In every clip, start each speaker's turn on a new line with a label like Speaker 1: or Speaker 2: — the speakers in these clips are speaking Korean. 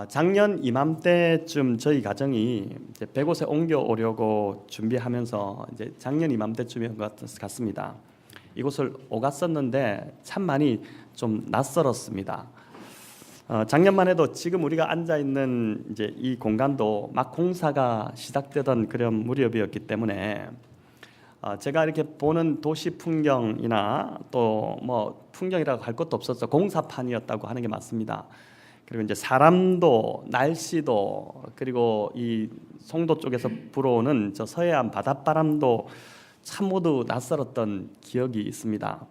Speaker 1: 작년 이맘때쯤 저희 가정이 이제 100곳에 옮겨오려고 준비하면서 이제 작년 이맘때쯤인 것 같습니다. 이곳을 오갔었는데 참 많이 좀 낯설었습니다. 작년만 해도 지금 우리가 앉아 있는 이제 이 공간도 막 공사가 시작되던 그런 무렵이었기 때문에 제가 이렇게 보는 도시 풍경이나 또 뭐 풍경이라고 할 것도 없었어. 공사판이었다고 하는 게 맞습니다. 그리고 이제 사람도 날씨도 그리고 이 송도 쪽에서 불어오는 저 서해안 바닷바람도 참 모두 낯설었던 기억이 있습니다.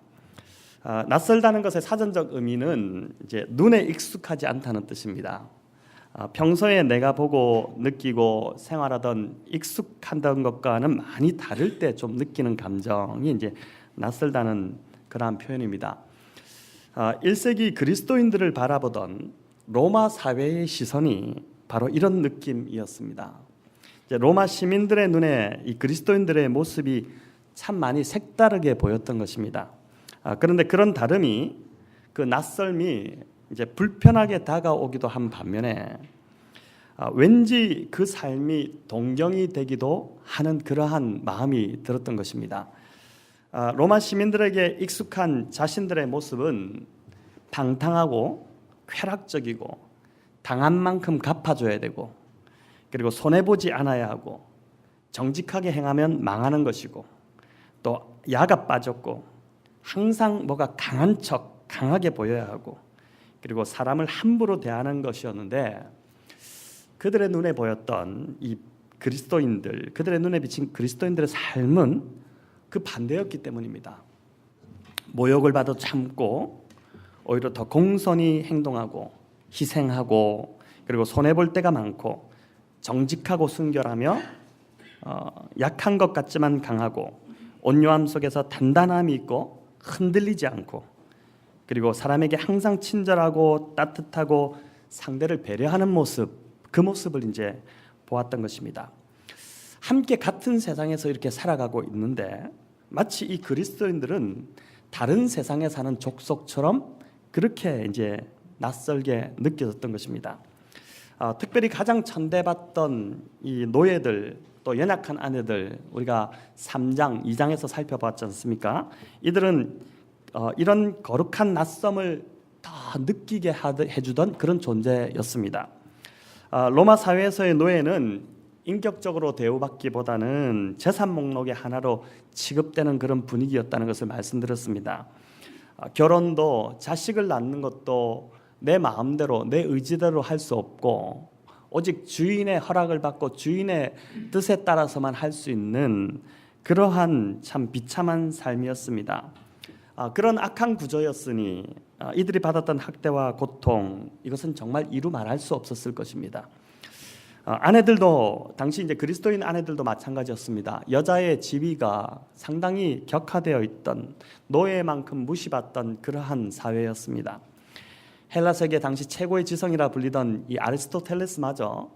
Speaker 1: 낯설다는 것의 사전적 의미는 이제 눈에 익숙하지 않다는 뜻입니다. 평소에 내가 보고 느끼고 생활하던 익숙하던 것과는 많이 다를 때 좀 느끼는 감정이 이제 낯설다는 그러한 표현입니다. 1세기 그리스도인들을 바라보던 로마 사회의 시선이 바로 이런 느낌이었습니다. 이제 로마 시민들의 눈에 이 그리스도인들의 모습이 참 많이 색다르게 보였던 것입니다. 그런데 그런 다름이 그 낯설미 이제 불편하게 다가오기도 한 반면에 왠지 그 삶이 동경이 되기도 하는 그러한 마음이 들었던 것입니다. 로마 시민들에게 익숙한 자신들의 모습은 방탕하고 쾌락적이고 당한 만큼 갚아줘야 되고 그리고 손해보지 않아야 하고 정직하게 행하면 망하는 것이고 또 야가 빠졌고 항상 뭐가 강한 척 강하게 보여야 하고 그리고 사람을 함부로 대하는 것이었는데 그들의 눈에 보였던 이 그리스도인들, 그들의 눈에 비친 그리스도인들의 삶은 그 반대였기 때문입니다. 모욕을 받아 참고 오히려 더 공손히 행동하고 희생하고 그리고 손해볼 때가 많고 정직하고 순결하며 약한 것 같지만 강하고 온유함 속에서 단단함이 있고 흔들리지 않고 그리고 사람에게 항상 친절하고 따뜻하고 상대를 배려하는 모습, 그 모습을 이제 보았던 것입니다. 함께 같은 세상에서 이렇게 살아가고 있는데 마치 이 그리스도인들은 다른 세상에 사는 족속처럼 그렇게 이제 낯설게 느껴졌던 것입니다. 특별히 가장 천대받던 이 노예들 또 연약한 아내들 우리가 3장, 2장에서 살펴봤지 않습니까? 이들은 이런 거룩한 낯섦을 더 느끼게 해주던 그런 존재였습니다. 로마 사회에서의 노예는 인격적으로 대우받기보다는 재산 목록의 하나로 취급되는 그런 분위기였다는 것을 말씀드렸습니다. 결혼도 자식을 낳는 것도 내 마음대로 내 의지대로 할 수 없고 오직 주인의 허락을 받고 주인의 뜻에 따라서만 할 수 있는 그러한 참 비참한 삶이었습니다. 그런 악한 구조였으니 이들이 받았던 학대와 고통 이것은 정말 이루 말할 수 없었을 것입니다. 아내들도 당시 이제 그리스도인 아내들도 마찬가지였습니다. 여자의 지위가 상당히 격화되어 있던 노예만큼 무시받던 그러한 사회였습니다. 헬라 세계 당시 최고의 지성이라 불리던 이 아리스토텔레스마저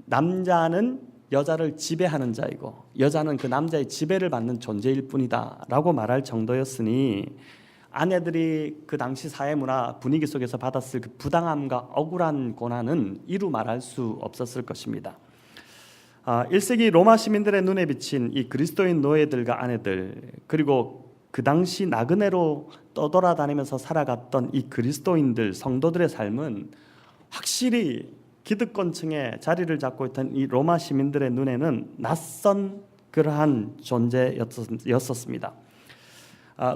Speaker 1: 남자는 여자를 지배하는 자이고 여자는 그 남자의 지배를 받는 존재일 뿐이다라고 말할 정도였으니 아내들이 그 당시 사회 문화 분위기 속에서 받았을 그 부당함과 억울한 고난은 이루 말할 수 없었을 것입니다. 1세기 로마 시민들의 눈에 비친 이 그리스도인 노예들과 아내들 그리고 그 당시 나그네로 떠돌아다니면서 살아갔던 이 그리스도인들 성도들의 삶은 확실히 기득권층에 자리를 잡고 있던 이 로마 시민들의 눈에는 낯선 그러한 존재였었습니다.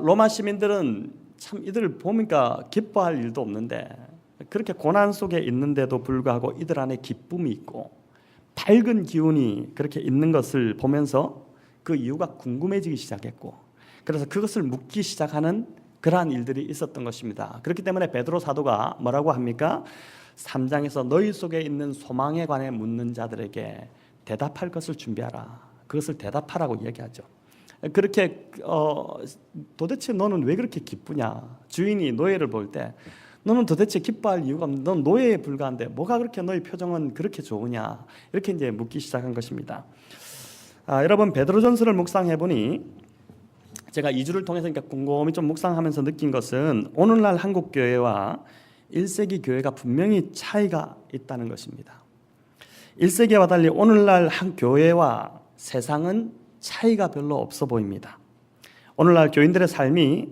Speaker 1: 로마 시민들은 참 이들을 보니까 기뻐할 일도 없는데 그렇게 고난 속에 있는데도 불구하고 이들 안에 기쁨이 있고 밝은 기운이 그렇게 있는 것을 보면서 그 이유가 궁금해지기 시작했고 그래서 그것을 묻기 시작하는 그러한 일들이 있었던 것입니다. 그렇기 때문에 베드로 사도가 뭐라고 합니까? 3장에서 너희 속에 있는 소망에 관해 묻는 자들에게 대답할 것을 준비하라. 그것을 대답하라고 이야기하죠. 그렇게 도대체 너는 왜 그렇게 기쁘냐? 주인이 노예를 볼 때 너는 도대체 기뻐할 이유가 없는 넌 노예에 불과한데 뭐가 그렇게 너의 표정은 그렇게 좋으냐? 이렇게 이제 묻기 시작한 것입니다. 여러분 베드로전서를 묵상해 보니 제가 2주를 통해서 곰곰이 좀 묵상하면서 느낀 것은 오늘날 한국 교회와 1세기 교회가 분명히 차이가 있다는 것입니다. 1세기와 달리 오늘날 한 교회와 세상은 차이가 별로 없어 보입니다. 오늘날 교인들의 삶이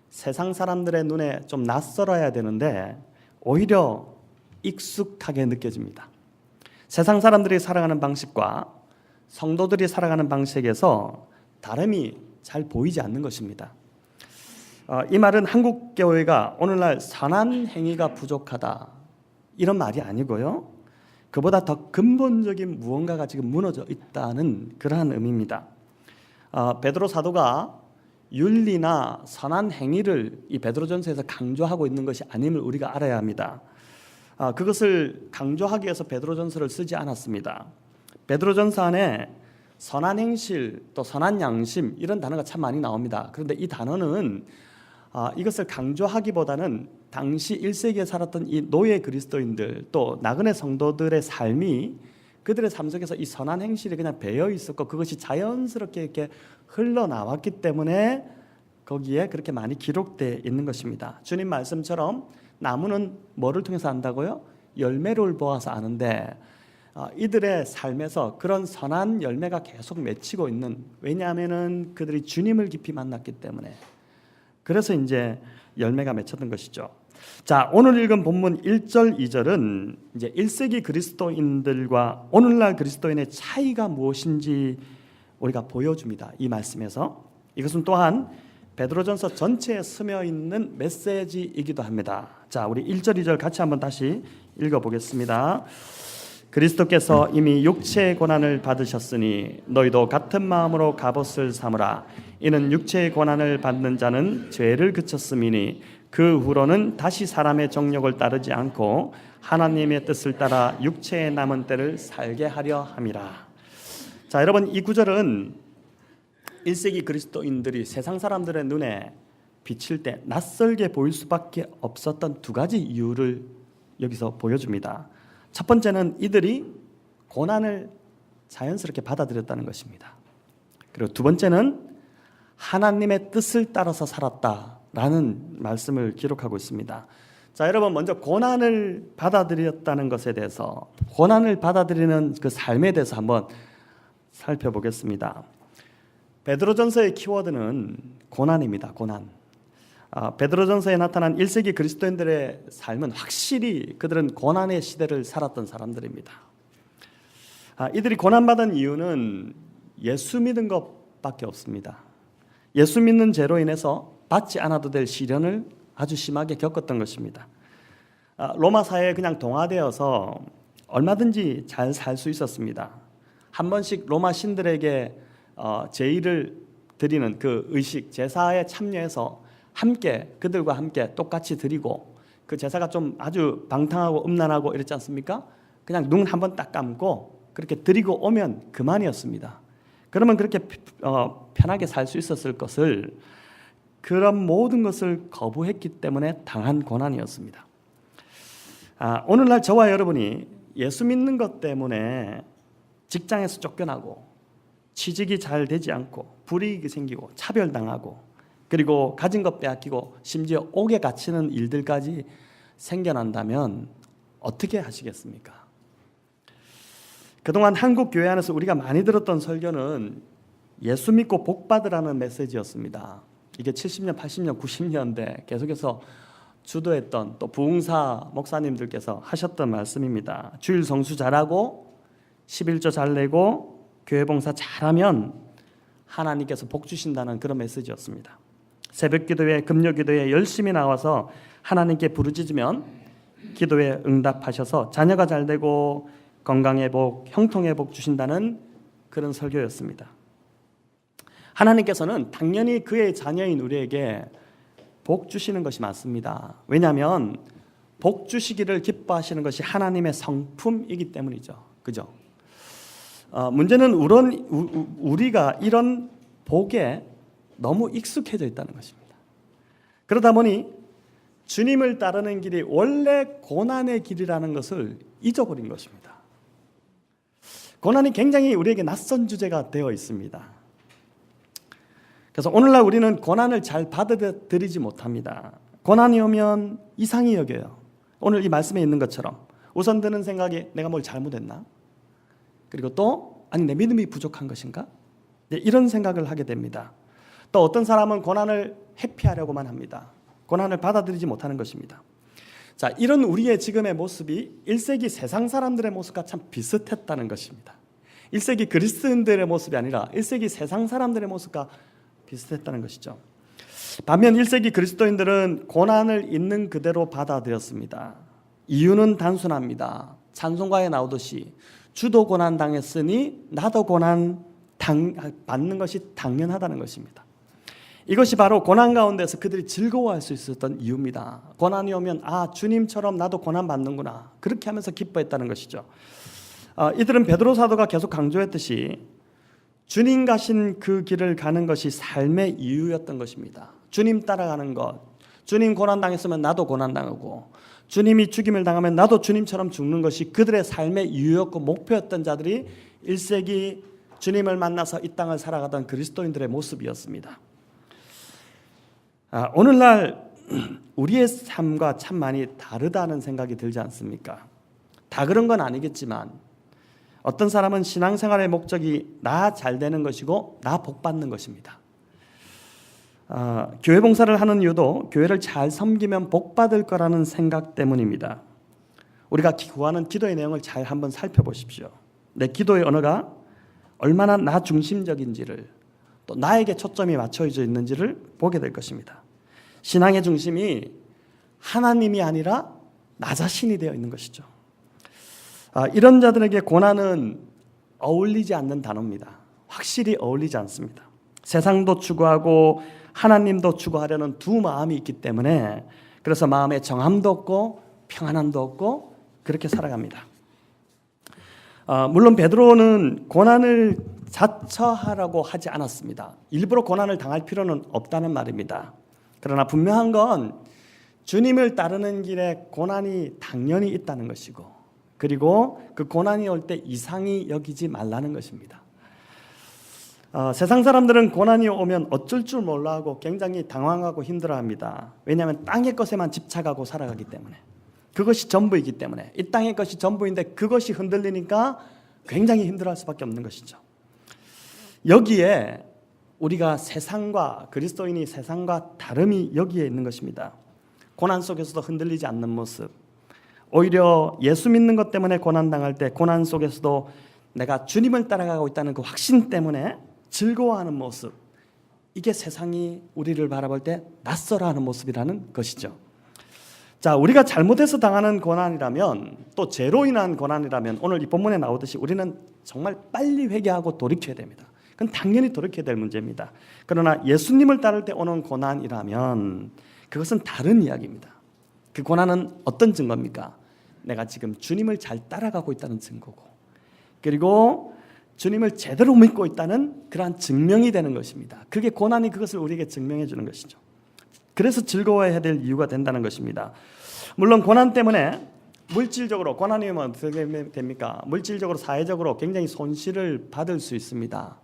Speaker 1: 세상 사람들의 눈에 좀 낯설어야 되는데 오히려 익숙하게 느껴집니다. 세상 사람들이 살아가는 방식과 성도들이 살아가는 방식에서 다름이 잘 보이지 않는 것입니다. 이 말은 한국 교회가 오늘날 선한 행위가 부족하다 이런 말이 아니고요. 그보다 더 근본적인 무언가가 지금 무너져 있다는 그러한 의미입니다. 베드로 사도가 윤리나 선한 행위를 이 베드로전서에서 강조하고 있는 것이 아님을 우리가 알아야 합니다. 그것을 강조하기 위해서 베드로전서를 쓰지 않았습니다. 베드로전서 안에 선한 행실 또 선한 양심 이런 단어가 참 많이 나옵니다. 그런데 이 단어는 이것을 강조하기보다는 당시 1세기에 살았던 이 노예 그리스도인들 또 나그네 성도들의 삶이 그들의 삶 속에서 이 선한 행실이 그냥 배어 있었고 그것이 자연스럽게 이렇게 흘러나왔기 때문에 거기에 그렇게 많이 기록되어 있는 것입니다. 주님 말씀처럼 나무는 뭐를 통해서 안다고요? 열매를 보아서 아는데 이들의 삶에서 그런 선한 열매가 계속 맺히고 있는, 왜냐하면은 그들이 주님을 깊이 만났기 때문에, 그래서 이제 열매가 맺혔던 것이죠. 자, 오늘 읽은 본문 1절 2절은 이제 1세기 그리스도인들과 오늘날 그리스도인의 차이가 무엇인지 우리가 보여줍니다. 이 말씀에서. 이것은 또한 베드로전서 전체에 스며 있는 메시지이기도 합니다. 자, 우리 1절 2절 같이 한번 다시 읽어보겠습니다. 그리스도께서 이미 육체의 고난을 받으셨으니 너희도 같은 마음으로 갑옷을 삼으라. 이는 육체의 고난을 받는 자는 죄를 그쳤음이니 그 후로는 다시 사람의 정욕을 따르지 않고 하나님의 뜻을 따라 육체의 남은 때를 살게 하려 함이라. 자, 여러분, 이 구절은 1세기 그리스도인들이 세상 사람들의 눈에 비칠 때 낯설게 보일 수밖에 없었던 두 가지 이유를 여기서 보여줍니다. 첫 번째는 이들이 고난을 자연스럽게 받아들였다는 것입니다. 그리고 두 번째는 하나님의 뜻을 따라서 살았다라는 말씀을 기록하고 있습니다. 자, 여러분, 먼저 고난을 받아들였다는 것에 대해서, 고난을 받아들이는 그 삶에 대해서 한번 살펴보겠습니다. 베드로전서의 키워드는 고난입니다. 고난. 베드로전서에 나타난 1세기 그리스도인들의 삶은 확실히 그들은 고난의 시대를 살았던 사람들입니다. 이들이 고난받은 이유는 예수 믿은 것밖에 없습니다. 예수 믿는 죄로 인해서 받지 않아도 될 시련을 아주 심하게 겪었던 것입니다. 로마 사회에 그냥 동화되어서 얼마든지 잘 살 수 있었습니다. 한 번씩 로마 신들에게 제의를 드리는 그 의식, 제사에 참여해서 함께 그들과 함께 똑같이 드리고, 그 제사가 좀 아주 방탕하고 음란하고 이랬지 않습니까? 그냥 눈 한번 딱 감고 그렇게 드리고 오면 그만이었습니다. 그러면 그렇게 편하게 살 수 있었을 것을, 그런 모든 것을 거부했기 때문에 당한 고난이었습니다. 오늘날 저와 여러분이 예수 믿는 것 때문에 직장에서 쫓겨나고 취직이 잘 되지 않고 불이익이 생기고 차별당하고 그리고 가진 것 빼앗기고 심지어 옥에 갇히는 일들까지 생겨난다면 어떻게 하시겠습니까? 그동안 한국 교회 안에서 우리가 많이 들었던 설교는 예수 믿고 복 받으라는 메시지였습니다. 이게 70년, 80년, 90년대 계속해서 주도했던 또 부흥사 목사님들께서 하셨던 말씀입니다. 주일 성수 잘하고 11조 잘 내고 교회 봉사 잘하면 하나님께서 복 주신다는 그런 메시지였습니다. 새벽 기도회, 금요 기도회 열심히 나와서 하나님께 부르짖으면 기도에 응답하셔서 자녀가 잘 되고 건강의 복, 형통의 복 주신다는 그런 설교였습니다. 하나님께서는 당연히 그의 자녀인 우리에게 복 주시는 것이 맞습니다. 왜냐하면 복 주시기를 기뻐하시는 것이 하나님의 성품이기 때문이죠. 그죠? 문제는 우리가 이런 복에 너무 익숙해져 있다는 것입니다. 그러다 보니 주님을 따르는 길이 원래 고난의 길이라는 것을 잊어버린 것입니다. 고난이 굉장히 우리에게 낯선 주제가 되어 있습니다. 그래서 오늘날 우리는 고난을 잘 받아들이지 못합니다. 고난이 오면 이상히 여겨요. 오늘 이 말씀에 있는 것처럼 우선 드는 생각이 내가 뭘 잘못했나? 그리고 또 아니 내 믿음이 부족한 것인가? 이런 생각을 하게 됩니다. 또 어떤 사람은 고난을 회피하려고만 합니다. 고난을 받아들이지 못하는 것입니다. 자, 이런 우리의 지금의 모습이 1세기 세상 사람들의 모습과 참 비슷했다는 것입니다. 1세기 그리스도인들의 모습이 아니라 1세기 세상 사람들의 모습과 비슷했다는 것이죠. 반면 1세기 그리스도인들은 고난을 있는 그대로 받아들였습니다. 이유는 단순합니다. 찬송가에 나오듯이 주도 고난 당했으니 나도 고난 받는 것이 당연하다는 것입니다. 이것이 바로 고난 가운데서 그들이 즐거워할 수 있었던 이유입니다. 고난이 오면 주님처럼 나도 고난 받는구나, 그렇게 하면서 기뻐했다는 것이죠. 이들은 베드로 사도가 계속 강조했듯이 주님 가신 그 길을 가는 것이 삶의 이유였던 것입니다. 주님 따라가는 것, 주님 고난 당했으면 나도 고난 당하고 주님이 죽임을 당하면 나도 주님처럼 죽는 것이 그들의 삶의 이유였고 목표였던 자들이 1세기 주님을 만나서 이 땅을 살아가던 그리스도인들의 모습이었습니다. 오늘날 우리의 삶과 참 많이 다르다는 생각이 들지 않습니까? 다 그런 건 아니겠지만 어떤 사람은 신앙생활의 목적이 나 잘 되는 것이고 나 복 받는 것입니다. 교회 봉사를 하는 이유도 교회를 잘 섬기면 복 받을 거라는 생각 때문입니다. 우리가 구하는 기도의 내용을 잘 한번 살펴보십시오. 내 기도의 언어가 얼마나 나 중심적인지를, 또 나에게 초점이 맞춰져 있는지를 보게 될 것입니다. 신앙의 중심이 하나님이 아니라 나 자신이 되어 있는 것이죠. 이런 자들에게 고난은 어울리지 않는 단어입니다. 확실히 어울리지 않습니다. 세상도 추구하고 하나님도 추구하려는 두 마음이 있기 때문에 그래서 마음에 정함도 없고 평안함도 없고 그렇게 살아갑니다. 물론 베드로는 고난을 자처하라고 하지 않았습니다. 일부러 고난을 당할 필요는 없다는 말입니다. 그러나 분명한 건 주님을 따르는 길에 고난이 당연히 있다는 것이고, 그리고 그 고난이 올 때 이상히 여기지 말라는 것입니다. 세상 사람들은 고난이 오면 어쩔 줄 몰라 하고 굉장히 당황하고 힘들어합니다. 왜냐하면 땅의 것에만 집착하고 살아가기 때문에, 그것이 전부이기 때문에, 이 땅의 것이 전부인데 그것이 흔들리니까 굉장히 힘들어할 수밖에 없는 것이죠. 여기에 우리가 세상과, 그리스도인이 세상과 다름이 여기에 있는 것입니다. 고난 속에서도 흔들리지 않는 모습, 오히려 예수 믿는 것 때문에 고난당할 때 고난 속에서도 내가 주님을 따라가고 있다는 그 확신 때문에 즐거워하는 모습, 이게 세상이 우리를 바라볼 때 낯설어하는 모습이라는 것이죠. 자, 우리가 잘못해서 당하는 고난이라면, 또 죄로 인한 고난이라면 오늘 이 본문에 나오듯이 우리는 정말 빨리 회개하고 돌이켜야 됩니다. 그건 당연히 돌이켜야 될 문제입니다. 그러나 예수님을 따를 때 오는 고난이라면 그것은 다른 이야기입니다. 그 고난은 어떤 증거입니까? 내가 지금 주님을 잘 따라가고 있다는 증거고, 그리고 주님을 제대로 믿고 있다는 그러한 증명이 되는 것입니다. 그게 고난이 그것을 우리에게 증명해 주는 것이죠. 그래서 즐거워해야 될 이유가 된다는 것입니다. 물론 고난 때문에 물질적으로, 고난이 오면 어떻게 됩니까? 물질적으로, 사회적으로 굉장히 손실을 받을 수 있습니다.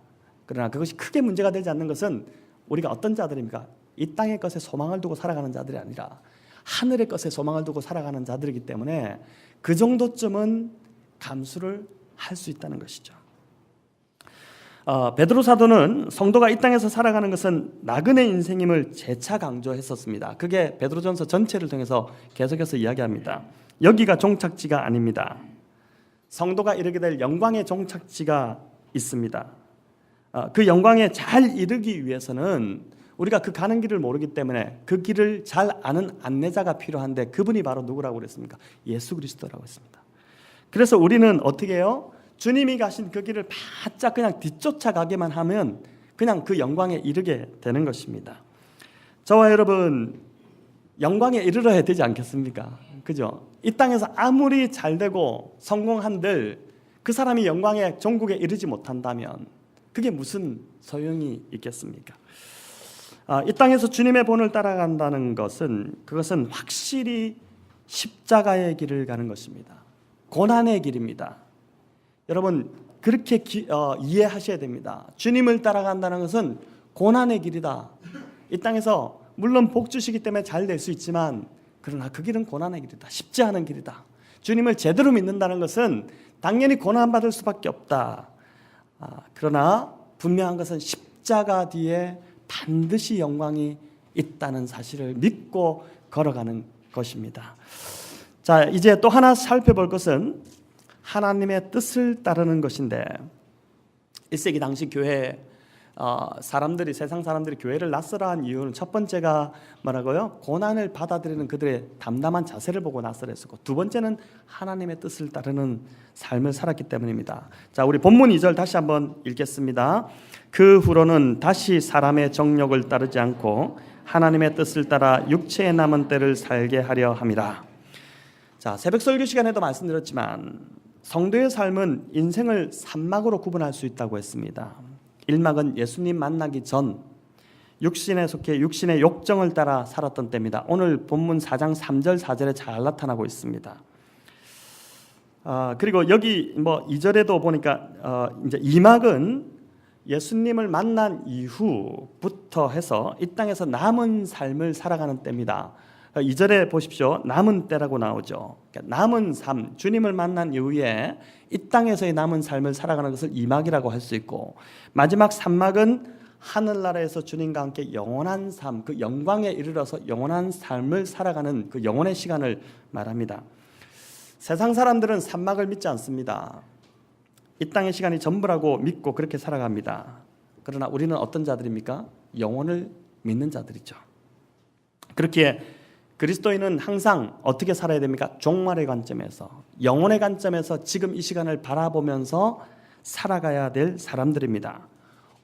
Speaker 1: 그러나 그것이 크게 문제가 되지 않는 것은 우리가 어떤 자들입니까? 이 땅의 것에 소망을 두고 살아가는 자들이 아니라 하늘의 것에 소망을 두고 살아가는 자들이기 때문에 그 정도쯤은 감수를 할 수 있다는 것이죠. 베드로 사도는 성도가 이 땅에서 살아가는 것은 나그네 인생임을 재차 강조했었습니다. 그게 베드로전서 전체를 통해서 계속해서 이야기합니다. 여기가 종착지가 아닙니다. 성도가 이르게 될 영광의 종착지가 있습니다. 그 영광에 잘 이르기 위해서는 우리가 그 가는 길을 모르기 때문에 그 길을 잘 아는 안내자가 필요한데, 그분이 바로 누구라고 그랬습니까? 예수 그리스도라고 했습니다. 그래서 우리는 어떻게 해요? 주님이 가신 그 길을 바짝 그냥 뒤쫓아가기만 하면 그냥 그 영광에 이르게 되는 것입니다. 저와 여러분 영광에 이르러야 되지 않겠습니까? 그죠? 이 땅에서 아무리 잘되고 성공한들 그 사람이 영광의 종국에 이르지 못한다면 그게 무슨 소용이 있겠습니까? 이 땅에서 주님의 본을 따라간다는 것은, 그것은 확실히 십자가의 길을 가는 것입니다. 고난의 길입니다. 여러분 그렇게 이해하셔야 됩니다. 주님을 따라간다는 것은 고난의 길이다. 이 땅에서 물론 복 주시기 때문에 잘 될 수 있지만 그러나 그 길은 고난의 길이다. 쉽지 않은 길이다. 주님을 제대로 믿는다는 것은 당연히 고난받을 수밖에 없다. 그러나 분명한 것은 십자가 뒤에 반드시 영광이 있다는 사실을 믿고 걸어가는 것입니다. 자, 이제 또 하나 살펴볼 것은 하나님의 뜻을 따르는 것인데, 1세기 당시 교회 사람들이, 세상 사람들이 교회를 낯설어한 이유는 첫 번째가 뭐라고요? 고난을 받아들이는 그들의 담담한 자세를 보고 낯설었고, 두 번째는 하나님의 뜻을 따르는 삶을 살았기 때문입니다. 자, 우리 본문 2절 다시 한번 읽겠습니다. 그 후로는 다시 사람의 정욕을 따르지 않고 하나님의 뜻을 따라 육체에 남은 때를 살게 하려 함이라. 자, 새벽 설교 시간에도 말씀드렸지만 성도의 삶은 인생을 3막으로 구분할 수 있다고 했습니다. 1막은 예수님 만나기 전 육신에 속해 육신의 욕정을 따라 살았던 때입니다. 오늘 본문 4장 3절 4절에 잘 나타나고 있습니다. 그리고 여기 2절에도 보니까 이제 2막은 예수님을 만난 이후부터 해서 이 땅에서 남은 삶을 살아가는 때입니다. 2절에 보십시오. 남은 때라고 나오죠. 그러니까 남은 삶, 주님을 만난 이후에 이 땅에서의 남은 삶을 살아가는 것을 2막이라고 할 수 있고, 마지막 3막은 하늘나라에서 주님과 함께 영원한 삶, 그 영광에 이르러서 영원한 삶을 살아가는 그 영원의 시간을 말합니다. 세상 사람들은 3막을 믿지 않습니다. 이 땅의 시간이 전부라고 믿고 그렇게 살아갑니다. 그러나 우리는 어떤 자들입니까? 영혼을 믿는 자들이죠. 그렇기에 그리스도인은 항상 어떻게 살아야 됩니까? 종말의 관점에서, 영혼의 관점에서 지금 이 시간을 바라보면서 살아가야 될 사람들입니다.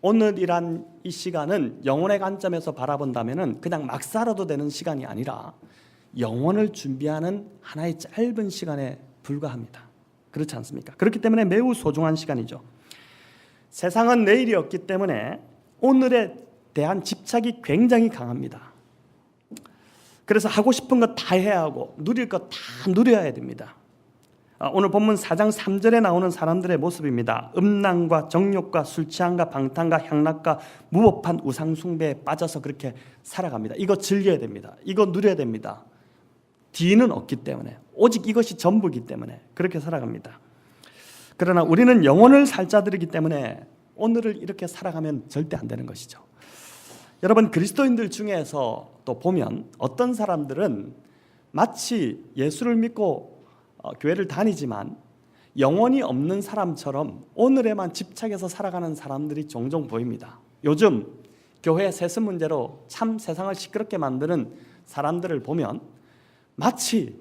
Speaker 1: 오늘이란 이 시간은 영혼의 관점에서 바라본다면 그냥 막 살아도 되는 시간이 아니라 영혼을 준비하는 하나의 짧은 시간에 불과합니다. 그렇지 않습니까? 그렇기 때문에 매우 소중한 시간이죠. 세상은 내일이 없기 때문에 오늘에 대한 집착이 굉장히 강합니다. 그래서 하고 싶은 것 다 해야 하고 누릴 것 다 누려야 됩니다. 오늘 본문 4장 3절에 나오는 사람들의 모습입니다. 음란과 정욕과 술 취함과 방탕과 향락과 무법한 우상 숭배에 빠져서 그렇게 살아갑니다. 이거 즐겨야 됩니다. 이거 누려야 됩니다. 뒤는 없기 때문에, 오직 이것이 전부이기 때문에 그렇게 살아갑니다. 그러나 우리는 영혼을 살 자들이기 때문에 오늘을 이렇게 살아가면 절대 안 되는 것이죠. 여러분, 그리스도인들 중에서 또 보면 어떤 사람들은 마치 예수를 믿고 교회를 다니지만 영혼이 없는 사람처럼 오늘에만 집착해서 살아가는 사람들이 종종 보입니다. 요즘 교회 세습 문제로 참 세상을 시끄럽게 만드는 사람들을 보면 마치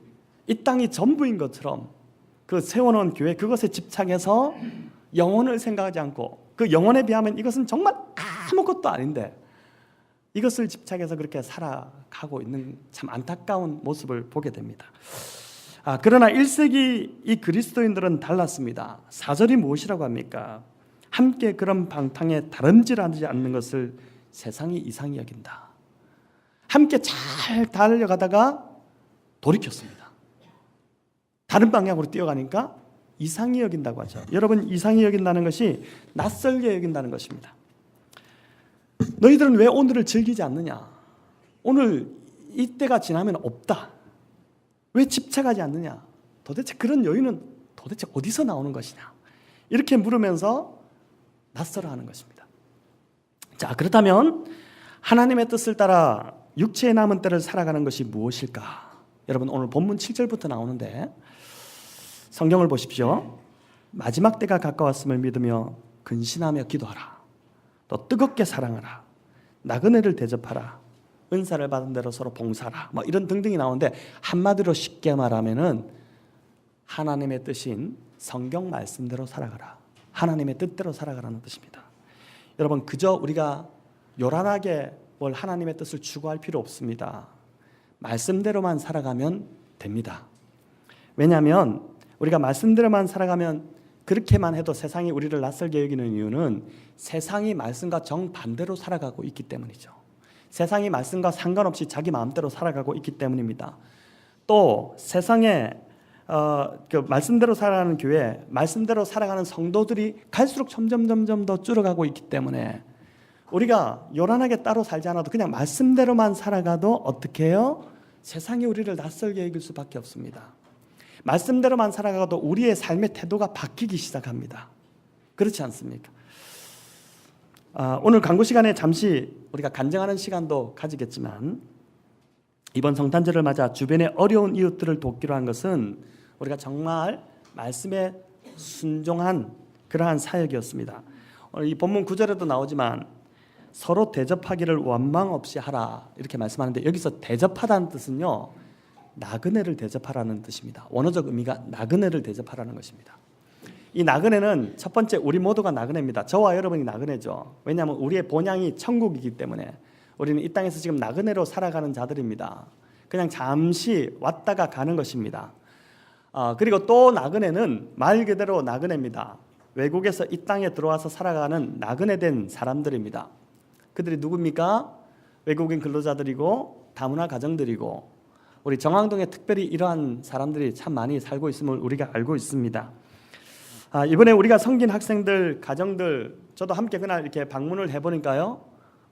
Speaker 1: 이 땅이 전부인 것처럼 그 세워놓은 교회 그것에 집착해서 영혼을 생각하지 않고, 그 영혼에 비하면 이것은 정말 아무것도 아닌데 이것을 집착해서 그렇게 살아가고 있는 참 안타까운 모습을 보게 됩니다. 그러나 1세기 이 그리스도인들은 달랐습니다. 4절이 무엇이라고 합니까? 함께 그런 방탕에 다름질하지 않는 것을 세상이 이상히 여긴다. 함께 잘 달려가다가 돌이켰습니다. 다른 방향으로 뛰어가니까 이상히 여긴다고 하죠. 여러분, 이상히 여긴다는 것이 낯설게 여긴다는 것입니다. 너희들은 왜 오늘을 즐기지 않느냐? 오늘 이때가 지나면 없다. 왜 집착하지 않느냐? 도대체 그런 여유는 도대체 어디서 나오는 것이냐? 이렇게 물으면서 낯설어하는 것입니다. 자, 그렇다면 하나님의 뜻을 따라 육체의 남은 때를 살아가는 것이 무엇일까? 여러분, 오늘 본문 7절부터 나오는데 성경을 보십시오. 마지막 때가 가까웠음을 믿으며 근신하며 기도하라. 또 뜨겁게 사랑하라. 나그네를 대접하라. 은사를 받은 대로 서로 봉사하라. 이런 등등이 나오는데 한마디로 쉽게 말하면은 하나님의 뜻인 성경 말씀대로 살아가라. 하나님의 뜻대로 살아가라는 뜻입니다. 여러분, 그저 우리가 요란하게 뭘 하나님의 뜻을 추구할 필요 없습니다. 말씀대로만 살아가면 됩니다. 왜냐하면 우리가 말씀대로만 살아가면, 그렇게만 해도 세상이 우리를 낯설게 여기는 이유는 세상이 말씀과 정반대로 살아가고 있기 때문이죠. 세상이 말씀과 상관없이 자기 마음대로 살아가고 있기 때문입니다. 또 세상에 그 말씀대로 살아가는 교회, 말씀대로 살아가는 성도들이 갈수록 점점 더 줄어가고 있기 때문에 우리가 요란하게 따로 살지 않아도 그냥 말씀대로만 살아가도 어떻게 해요? 세상이 우리를 낯설게 여길 수밖에 없습니다. 말씀대로만 살아가도 우리의 삶의 태도가 바뀌기 시작합니다. 그렇지 않습니까? 오늘 광고 시간에 잠시 우리가 간증하는 시간도 가지겠지만, 이번 성탄절을 맞아 주변의 어려운 이웃들을 돕기로 한 것은 우리가 정말 말씀에 순종한 그러한 사역이었습니다. 이 본문 9절에도 나오지만 서로 대접하기를 원망 없이 하라 이렇게 말씀하는데, 여기서 대접하다는 뜻은요, 나그네를 대접하라는 뜻입니다. 원어적 의미가 나그네를 대접하라는 것입니다. 이 나그네는 첫 번째, 우리 모두가 나그네입니다. 저와 여러분이 나그네죠. 왜냐하면 우리의 본향이 천국이기 때문에 우리는 이 땅에서 지금 나그네로 살아가는 자들입니다. 그냥 잠시 왔다가 가는 것입니다. 그리고 또 나그네는 말 그대로 나그네입니다. 외국에서 이 땅에 들어와서 살아가는 나그네된 사람들입니다. 그들이 누굽니까? 외국인 근로자들이고 다문화 가정들이고, 우리 정왕동에 특별히 이러한 사람들이 참 많이 살고 있음을 우리가 알고 있습니다. 이번에 우리가 섬긴 학생들, 가정들, 저도 함께 그날 이렇게 방문을 해보니까요,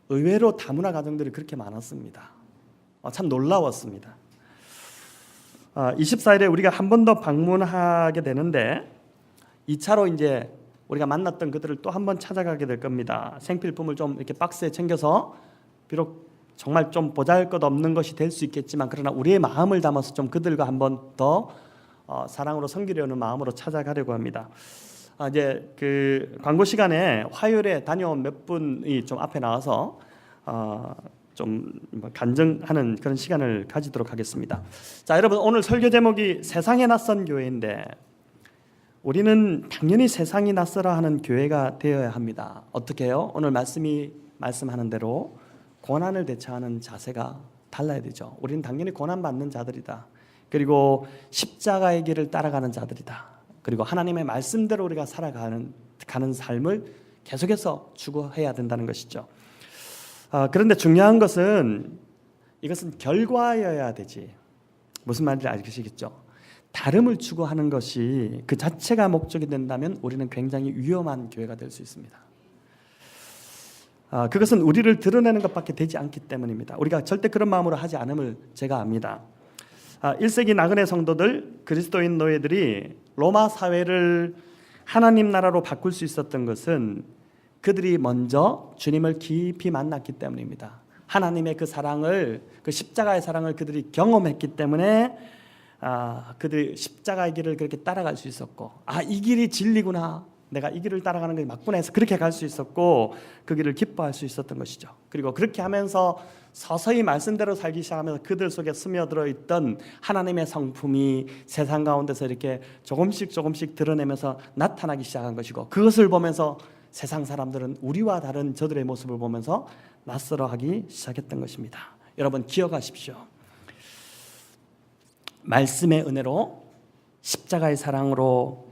Speaker 1: 의외로 다문화 가정들이 그렇게 많았습니다. 참 놀라웠습니다. 24일에 우리가 한 번 더 방문하게 되는데, 2차로 이제 우리가 만났던 그들을 또 한 번 찾아가게 될 겁니다. 생필품을 좀 이렇게 박스에 챙겨서, 비록 정말 좀 보잘것없는 것이 될 수 있겠지만, 그러나 우리의 마음을 담아서 좀 그들과 한 번 더 사랑으로 섬기려는 마음으로 찾아가려고 합니다. 이제 그 광고 시간에 화요일에 다녀온 몇 분이 좀 앞에 나와서 좀 간증하는 그런 시간을 가지도록 하겠습니다. 자, 여러분, 오늘 설교 제목이 세상에 낯선 교회인데, 우리는 당연히 세상이 낯설어 하는 교회가 되어야 합니다. 어떻게 해요? 오늘 말씀하는 대로 고난을 대처하는 자세가 달라야 되죠. 우리는 당연히 고난받는 자들이다. 그리고 십자가의 길을 따라가는 자들이다. 그리고 하나님의 말씀대로 우리가 살아가는 삶을 계속해서 추구해야 된다는 것이죠. 그런데 중요한 것은, 이것은 결과여야 되지. 무슨 말인지 알겠시겠죠? 다름을 추구하는 것이 그 자체가 목적이 된다면 우리는 굉장히 위험한 교회가 될 수 있습니다. 그것은 우리를 드러내는 것밖에 되지 않기 때문입니다. 우리가 절대 그런 마음으로 하지 않음을 제가 압니다. 1세기 나그네 성도들, 그리스도인 노예들이 로마 사회를 하나님 나라로 바꿀 수 있었던 것은 그들이 먼저 주님을 깊이 만났기 때문입니다. 하나님의 그 사랑을, 그 십자가의 사랑을 그들이 경험했기 때문에 그들이 십자가의 길을 그렇게 따라갈 수 있었고, 이 길이 진리구나, 내가 이 길을 따라가는 것이 맞구나 해서 그렇게 갈 수 있었고, 그 길을 기뻐할 수 있었던 것이죠. 그리고 그렇게 하면서 서서히 말씀대로 살기 시작하면서 그들 속에 스며들어 있던 하나님의 성품이 세상 가운데서 이렇게 조금씩 드러내면서 나타나기 시작한 것이고, 그것을 보면서 세상 사람들은 우리와 다른 저들의 모습을 보면서 낯설어하기 시작했던 것입니다. 여러분, 기억하십시오. 말씀의 은혜로, 십자가의 사랑으로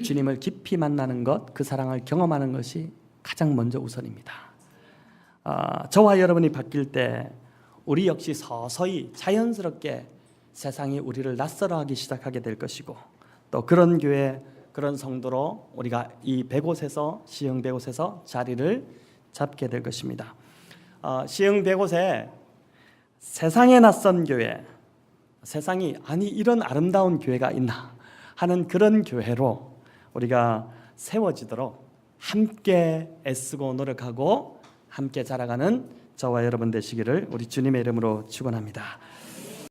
Speaker 1: 주님을 깊이 만나는 것, 그 사랑을 경험하는 것이 가장 먼저 우선입니다. 저와 여러분이 바뀔 때 우리 역시 서서히 자연스럽게 세상이 우리를 낯설어하기 시작하게 될 것이고, 또 그런 교회, 그런 성도로 우리가 이 100곳에서, 시흥 100곳에서 자리를 잡게 될 것입니다. 시흥 100곳에 세상에 낯선 교회, 세상이 이런 아름다운 교회가 있나 하는 그런 교회로 우리가 세워지도록 함께 애쓰고 노력하고 함께 자라가는 저와 여러분 되시기를 우리 주님의 이름으로 축원합니다.